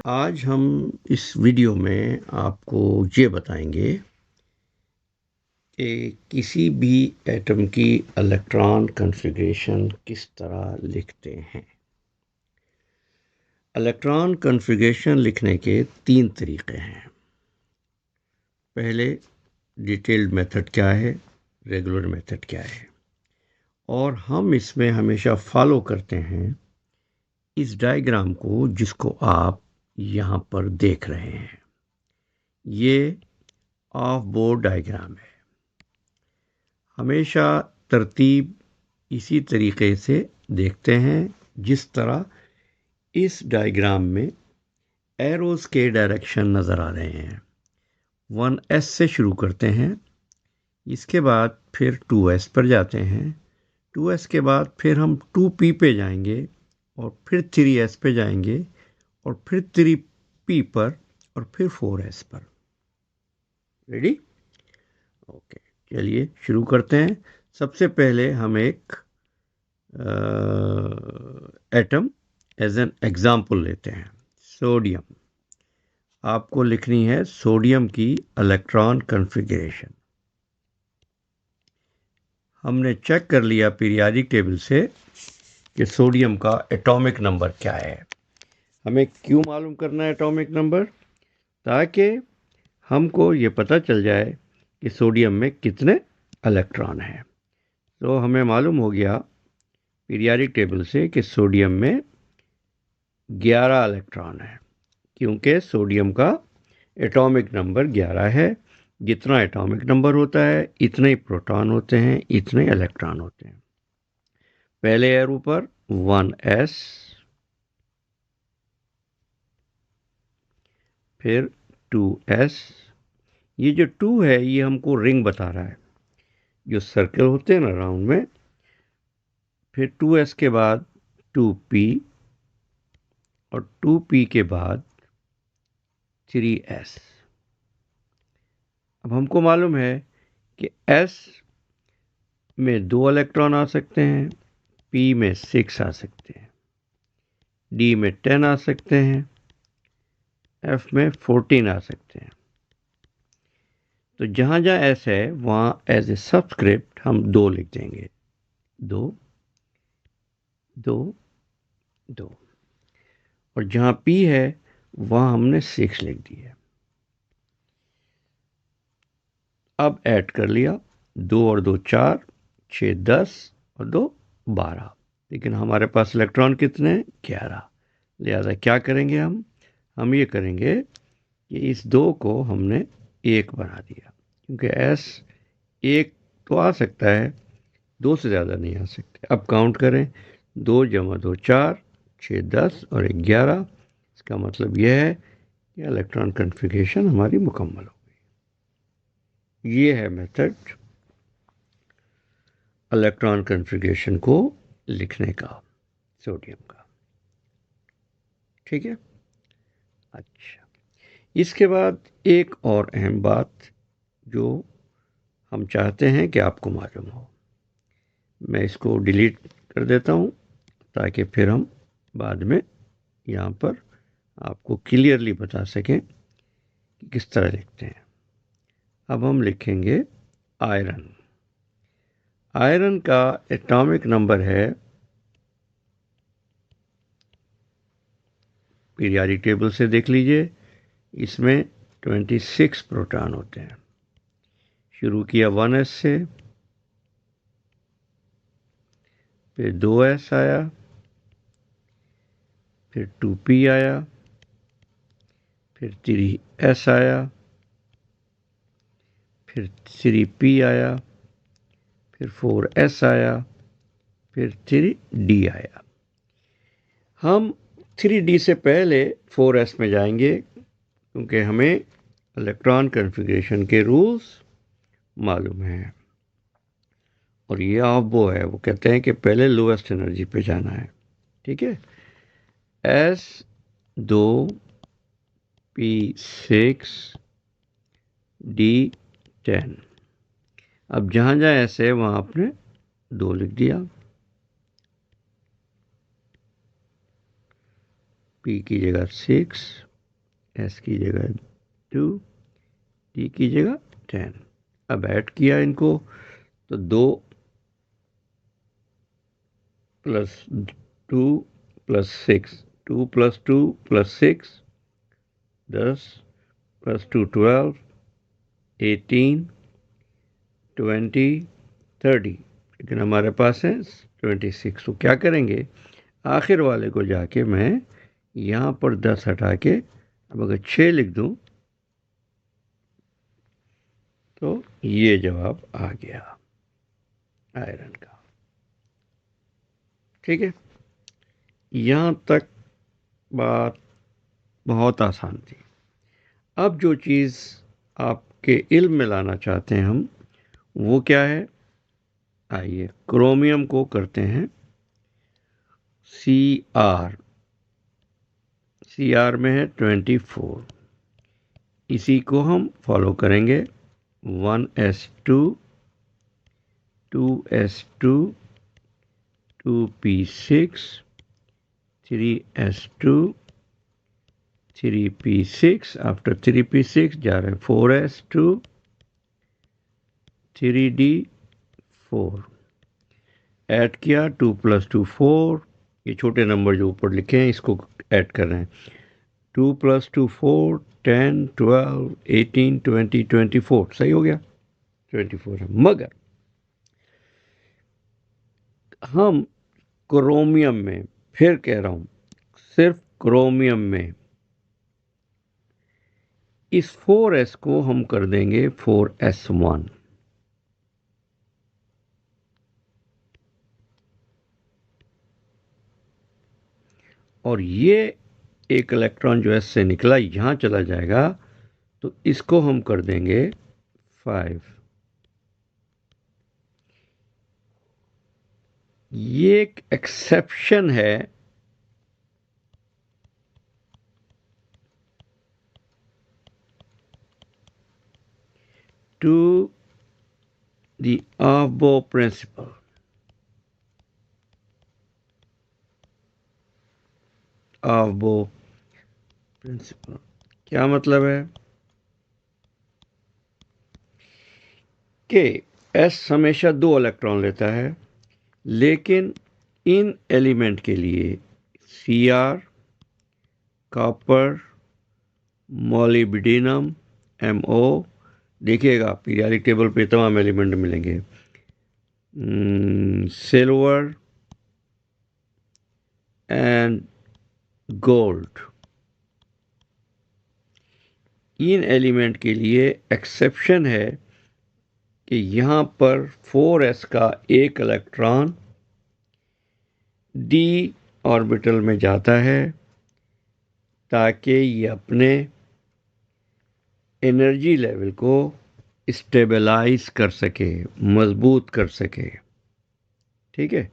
आज हम इस वीडियो में आपको ये बताएंगे कि किसी भी एटम की इलेक्ट्रॉन कॉन्फ़िगरेशन किस तरह लिखते हैं। इलेक्ट्रॉन कॉन्फ़िगरेशन लिखने के 3 तरीके हैं। पहले डिटेल्ड मेथड क्या है, रेगुलर मेथड क्या है, और हम इसमें हमेशा फॉलो करते हैं इस डायग्राम को जिसको आप यहाँ पर देख रहे हैं। ये ऑफ बोर्ड डायग्राम है। हमेशा तरतीब इसी तरीके से देखते हैं जिस तरह इस डायग्राम में एरोस के डायरेक्शन नज़र आ रहे हैं। 1s से शुरू करते हैं, इसके बाद फिर 2s पर जाते हैं, 2s के बाद फिर हम 2p पे जाएंगे और फिर 3s पे जाएंगे और फिर 3p पर और फिर 4s पर। रेडी? ओके, चलिए शुरू करते हैं। सबसे पहले हम एक एटम एज एन एग्जाम्पल लेते हैं, सोडियम। आपको लिखनी है सोडियम की इलेक्ट्रॉन कॉन्फ़िगरेशन। हमने चेक कर लिया पीरियोडिक टेबल से कि सोडियम का एटॉमिक नंबर क्या है। हमें क्यों मालूम करना है एटॉमिक नंबर? ताकि हमको ये पता चल जाए कि सोडियम में कितने इलेक्ट्रॉन हैं। तो हमें मालूम हो गया पीरियोडिक टेबल से कि सोडियम में 11 इलेक्ट्रॉन है, क्योंकि सोडियम का एटॉमिक नंबर 11 है। जितना एटॉमिक नंबर होता है इतने ही प्रोटॉन होते हैं, इतने इलेक्ट्रॉन होते हैं। पहले एरो पर 1s, फिर 2s। ये जो 2 है ये हमको रिंग बता रहा है, जो सर्कल होते हैं ना राउंड में। फिर 2s के बाद 2p और 2p के बाद 3s। अब हमको मालूम है कि s में 2 इलेक्ट्रॉन आ सकते हैं, p में 6 आ सकते हैं, d में 10 आ सकते हैं, f में 14 आ सकते हैं। तो जहाँ जहाँ s है वहाँ एज ए सबस्क्रिप्ट हम 2 लिख देंगे। 2 2 2। और जहाँ p है वहाँ हमने 6 लिख दिया। अब ऐड कर लिया, 2 और 2 4, 6 10 और 2 12। लेकिन हमारे पास इलेक्ट्रॉन कितने हैं? 11। लिहाजा क्या करेंगे हम ये करेंगे कि इस 2 को हमने 1 बना दिया, क्योंकि s 1 तो आ सकता है, 2 से ज़्यादा नहीं आ सकते। अब काउंट करें, 2 जमा 2 4, 6 10 और 1 11। इसका मतलब यह है कि इलेक्ट्रॉन कॉन्फ़िगरेशन हमारी मुकम्मल हो गई। ये है मेथड इलेक्ट्रॉन कॉन्फ़िगरेशन को लिखने का सोडियम का। ठीक है। अच्छा, इसके बाद एक और अहम बात जो हम चाहते हैं कि आपको मालूम हो, मैं इसको डिलीट कर देता हूँ ताकि फिर हम बाद में यहाँ पर आपको क्लियरली बता सकें कि किस तरह लिखते हैं। अब हम लिखेंगे आयरन। आयरन का एटॉमिक नंबर है, पीरियोडिक टेबल से देख लीजिए, इसमें 26 प्रोटॉन होते हैं। शुरू किया 1s से, फिर 2s आया, फिर 2p आया, फिर 3s आया, फिर 3p आया, फिर 4s आया, फिर 3d आया। हम 3d से पहले 4s में जाएंगे, क्योंकि हमें इलेक्ट्रॉन कॉन्फ़िगरेशन के रूल्स मालूम हैं। और ये ऑफ वो है, वो कहते हैं कि पहले लोएस्ट एनर्जी पे जाना है। ठीक है। s2 p6 d10। अब जहाँ जहाँ ऐसे है वहाँ आपने 2 लिख दिया। p की जगह 6, S की जगह 2, T की जगह 10। अब ऐड किया इनको तो 2 plus 2 plus 6, 2 plus 2 plus 6, 10 plus 2 12, 18, 20, 30, लेकिन हमारे पास है 26। तो क्या करेंगे, आखिर वाले को जाके मैं यहाँ पर 10 हटा के अब अगर 6 लिख दूँ तो ये जवाब आ गया आयरन का। ठीक है, यहाँ तक बात बहुत आसान थी। अब जो चीज़ आपके इल्म में लाना चाहते हैं हम, वो क्या है, आइए क्रोमियम को करते हैं Cr। Cr में है 24, इसी को हम फॉलो करेंगे 1s2, 2s2, 2p6, 3s2, 3p6, after 3p6 जा रहे हैं 4s2, 3d4, ऐड किया 2 प्लस 2 4, ये छोटे नंबर जो ऊपर लिखे हैं इसको ऐड कर रहे हैं, 2 प्लस 2 4, 10, 12, 18, 20, 24, सही हो गया 24 है। मगर हम क्रोमियम में, फिर कह रहा हूं सिर्फ क्रोमियम में, इस 4s को हम कर देंगे 4s1। और ये एक इलेक्ट्रॉन जो s से निकला यहां चला जाएगा तो इसको हम कर देंगे 5। ये एक एक्सेप्शन है to the above principle. Above principle क्या मतलब है कि s हमेशा 2 इलेक्ट्रॉन लेता है, लेकिन इन एलिमेंट के लिए Cr, कॉपर, मोलिब्डेनम, MO, देखिएगा पीरियोडिक टेबल पे तमाम एलिमेंट मिलेंगे, silver and gold. In element के लिए एक्सेप्शन है कि यहाँ पर 4s का एक इलेक्ट्रॉन d ऑर्बिटल में जाता है ताकि ये अपने एनर्जी लेवल को स्टेबलाइज कर सके, मजबूत कर सके। ठीक है,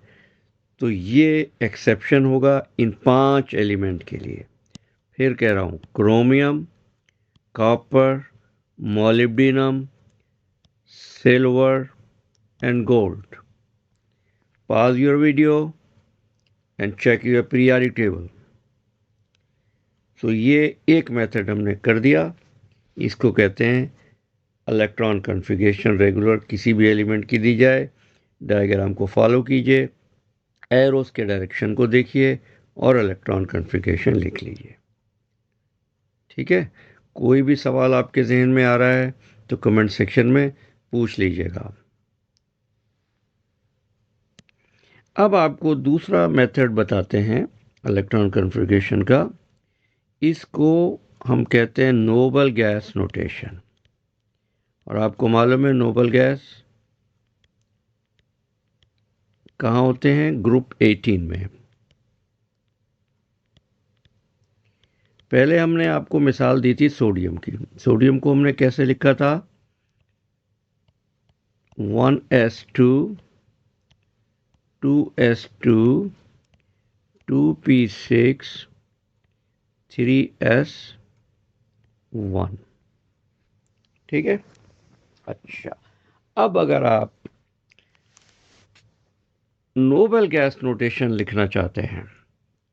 तो ये एक्सेप्शन होगा इन 5 एलिमेंट के लिए। फिर कह रहा हूँ chromium, copper, molybdenum, silver and gold. Pause your video and check your periodic table. So ये एक मेथड हमने कर दिया, इसको कहते हैं इलेक्ट्रॉन कॉन्फ़िगरेशन। रेगुलर किसी भी एलिमेंट की दी जाए, डायग्राम को फॉलो कीजिए, एरोस के डायरेक्शन को देखिए और इलेक्ट्रॉन कॉन्फ़िगरेशन लिख लीजिए। ठीक है, कोई भी सवाल आपके जहन में आ रहा है तो कमेंट सेक्शन में पूछ लीजिएगा। अब आपको दूसरा मेथड बताते हैं इलेक्ट्रॉन कॉन्फ़िगरेशन का, इसको हम कहते हैं नोबल गैस नोटेशन। और आपको मालूम है नोबल गैस कहाँ होते हैं, ग्रुप 18 में। पहले हमने आपको मिसाल दी थी सोडियम की। सोडियम को हमने कैसे लिखा था, 1s2, 2s2, 2p6, 3s1। ठीक है, अच्छा अब अगर आप नोबल गैस नोटेशन लिखना चाहते हैं,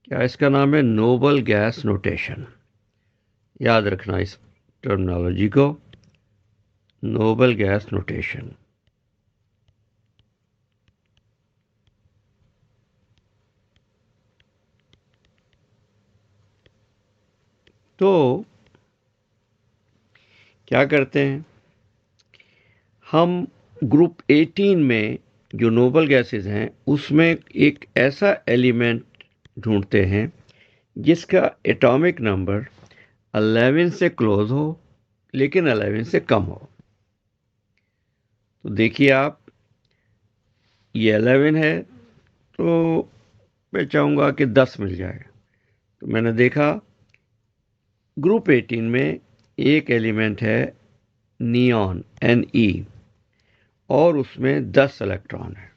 क्या इसका नाम है नोबल गैस नोटेशन, याद रखना इस टर्मिनोलॉजी को, नोबल गैस नोटेशन। तो क्या करते हैं हम, ग्रुप 18 में जो नोबल गैसेस हैं उसमें एक ऐसा एलिमेंट ढूंढते हैं जिसका एटॉमिक नंबर 11 से क्लोज हो लेकिन 11 से कम हो। तो देखिए आप, ये 11 है तो मैं चाहूँगा कि 10 मिल जाए। तो मैंने देखा ग्रुप 18 में एक एलिमेंट है नियॉन Ne, और उसमें 10 इलेक्ट्रॉन है।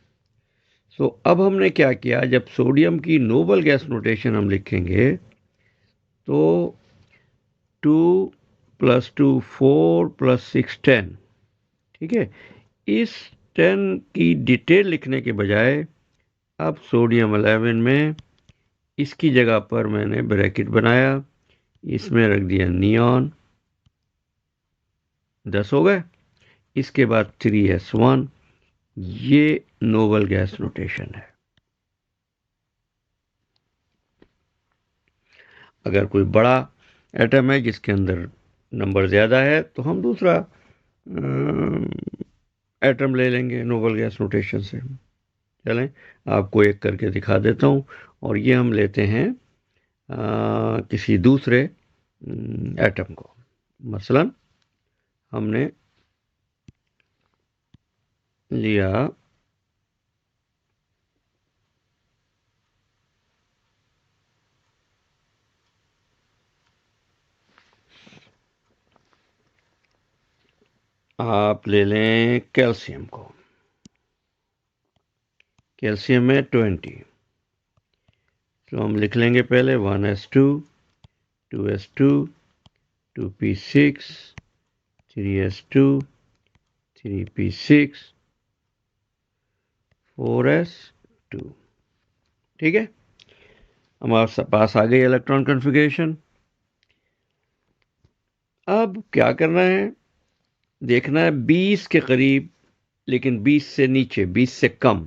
सो अब हमने क्या किया, जब सोडियम की नोबल गैस नोटेशन हम लिखेंगे तो 2 + 2 4 + 6 10। ठीक है, इस 10 की डिटेल लिखने के बजाय अब सोडियम 11 में इसकी जगह पर मैंने ब्रैकेट बनाया, इसमें रख दिया नियॉन, 10 हो गए। इसके बाद 3s1, ये नोबल गैस नोटेशन है। अगर कोई बड़ा एटम है जिसके अंदर नंबर ज़्यादा है तो हम दूसरा एटम ले लेंगे नोबल गैस नोटेशन से। चलें, आपको एक करके दिखा देता हूँ। और ये हम लेते हैं किसी दूसरे एटम को। मसलन हमने लिया आप ले लें कैल्शियम को। कैल्शियम में 20, तो हम लिख लेंगे पहले 1s2 2s2 2p6 3s2 3p6 4s2। ठीक है, हमारे पास आ गई इलेक्ट्रॉन कॉन्फ़िगरेशन। अब क्या करना है, देखना है 20 के करीब, लेकिन 20 से नीचे, 20 से कम।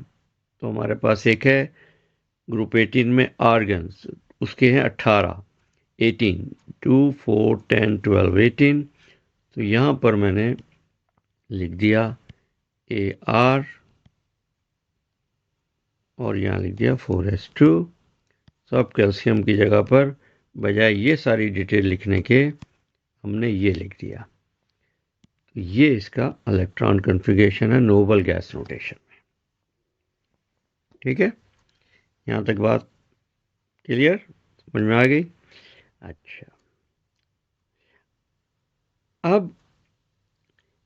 तो हमारे पास एक है ग्रुप 18 में आर्गन्स, उसके हैं 18, 18 2 4 10 12 18। तो यहाँ पर मैंने लिख दिया AR और यहाँ लिख दिया 4s2। सब कैल्शियम की जगह पर बजाय ये सारी डिटेल लिखने के हमने ये लिख दिया। ये इसका इलेक्ट्रॉन कॉन्फ़िगरेशन है नोबल गैस नोटेशन में। ठीक है, यहाँ तक बात क्लियर, समझ में आ गई? अच्छा, अब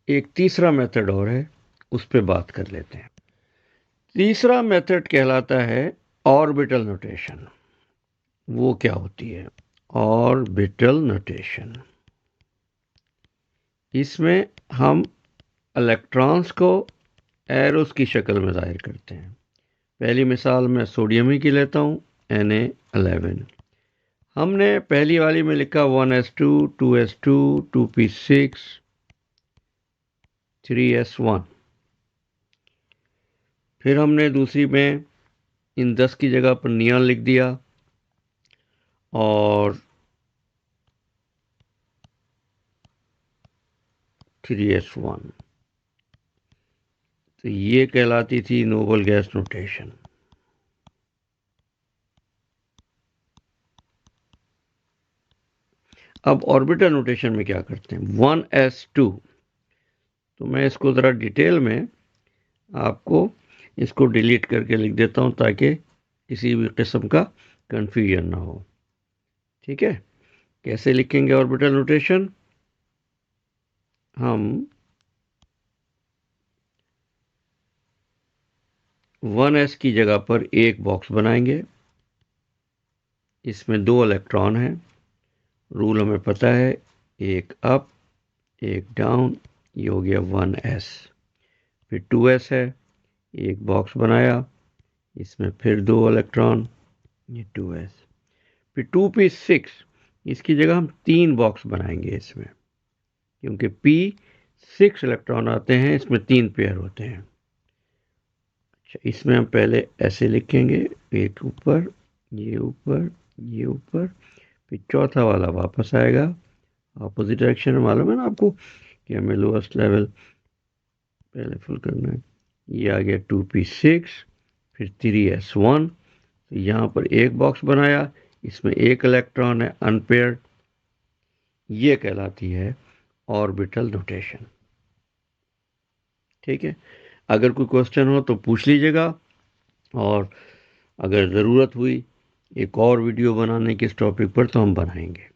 एक तीसरा मेथड और है, उस पर बात कर लेते हैं। तीसरा मेथड कहलाता है ऑर्बिटल नोटेशन। वो क्या होती है ऑर्बिटल नोटेशन? इसमें हम इलेक्ट्रॉन्स को एरोस की शक्ल में जाहिर करते हैं। पहली मिसाल मैं सोडियम ही की लेता हूँ, Na11। हमने पहली वाली में लिखा 1s2 2s2 2p6 3s1। फिर हमने दूसरी में इन 10 की जगह पर नियॉन लिख दिया और 3s1। तो ये कहलाती थी नोबल गैस नोटेशन। अब ऑर्बिटल नोटेशन में क्या करते हैं, 1s2। तो मैं इसको ज़रा डिटेल में आपको इसको डिलीट करके लिख देता हूँ ताकि किसी भी किस्म का कन्फ्यूजन ना हो। ठीक है, कैसे लिखेंगे ऑर्बिटल नोटेशन? हम 1s की जगह पर एक बॉक्स बनाएंगे, इसमें 2 इलेक्ट्रॉन हैं। रूल हमें पता है, एक अप एक डाउन, ये हो गया 1s। फिर 2s है, एक बॉक्स बनाया, इसमें फिर 2 इलेक्ट्रॉन, ये 2s। फिर 2p6, इसकी जगह हम 3 बॉक्स बनाएंगे इसमें, क्योंकि p6 इलेक्ट्रॉन आते हैं, इसमें 3 पेयर होते हैं। अच्छा, इसमें हम पहले ऐसे लिखेंगे, एक ऊपर, ये ऊपर, ये ऊपर, फिर चौथा वाला वापस आएगा अपोजिट डायरेक्शन में। मालूम है ना आपको कि हमें लोएस्ट लेवल पहले फुल करना है। ये आ गया 2p6, फिर 3s1। तो यहाँ पर एक बॉक्स बनाया, इसमें एक इलेक्ट्रॉन है अनपेयर्ड, ये कहलाती है ऑर्बिटल नोटेशन। ठीक है, अगर कोई क्वेश्चन हो तो पूछ लीजिएगा, और अगर ज़रूरत हुई एक और वीडियो बनाने के इस टॉपिक पर तो हम बनाएंगे।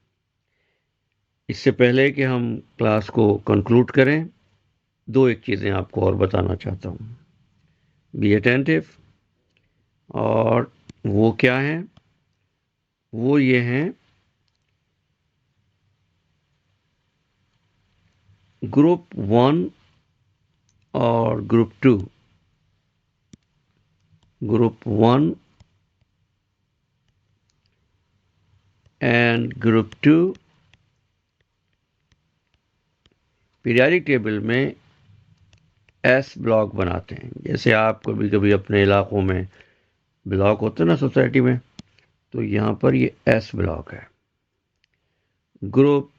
इससे पहले कि हम क्लास को कंक्लूड करें, एक चीज़ें आपको और बताना चाहता हूँ। बी अटेंटिव, और वो क्या है? वो ये हैं ग्रुप 1 और group 2। Group 1 and group 2 periodic table में एस ब्लॉक बनाते हैं। जैसे आप कभी कभी अपने इलाकों में ब्लॉक होते हैं ना सोसाइटी में, तो यहाँ पर ये एस ब्लॉक है। ग्रुप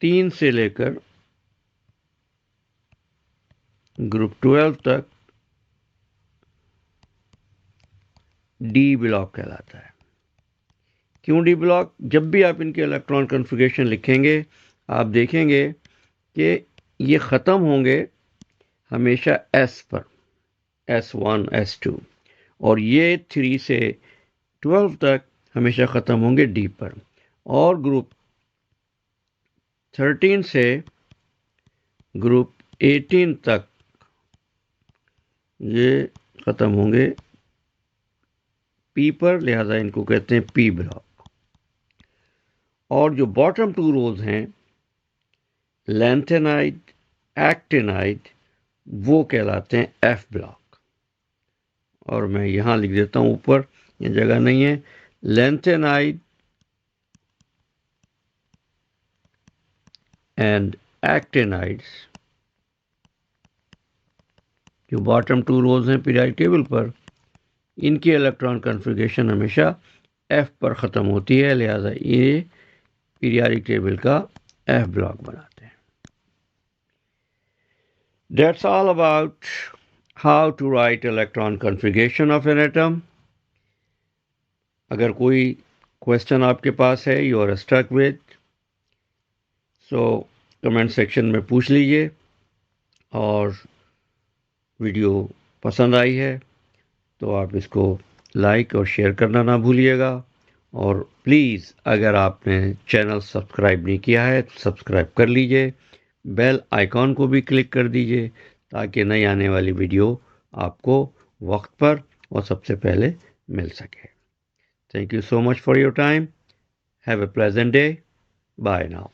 3 से लेकर ग्रुप 12 तक डी ब्लॉक कहलाता है। क्यों डी ब्लॉक? जब भी आप इनके इलेक्ट्रॉन कॉन्फ़िगरेशन लिखेंगे, आप देखेंगे कि ये ख़त्म होंगे हमेशा एस पर, S1 S2, और ये 3 से 12 तक हमेशा ख़त्म होंगे डी पर। और ग्रुप 13 से ग्रुप 18 तक ये ख़त्म होंगे पी पर, लिहाजा इनको कहते हैं पी ब्लॉक। और जो बॉटम 2 रोज हैं, लैंथेनाइड, एक्टिनाइड, वो कहलाते हैं एफ ब्लॉक। और मैं यहाँ लिख देता हूँ ऊपर, ये जगह नहीं है। लैंथेनाइड एंड एक्टिनाइड्स, जो बॉटम 2 रोज हैं पीरियोडिक टेबल पर, इनकी इलेक्ट्रॉन कॉन्फ़िगरेशन हमेशा एफ पर ख़त्म होती है, लिहाजा ये पीरियोडिक टेबल का एफ ब्लॉक बनाते हैं। That's all about how to write electron configuration of an atom. अगर कोई क्वेश्चन आपके पास है, you are stuck with, so comment section में पूछ लीजिए। और वीडियो पसंद आई है तो आप इसको लाइक और शेयर करना ना भूलिएगा। और प्लीज़, अगर आपने चैनल सब्सक्राइब नहीं किया है तो सब्सक्राइब कर लीजिए, बेल आइकॉन को भी क्लिक कर दीजिए, ताकि नई आने वाली वीडियो आपको वक्त पर और सबसे पहले मिल सके। Thank you so much for your time. Have a pleasant day. Bye now.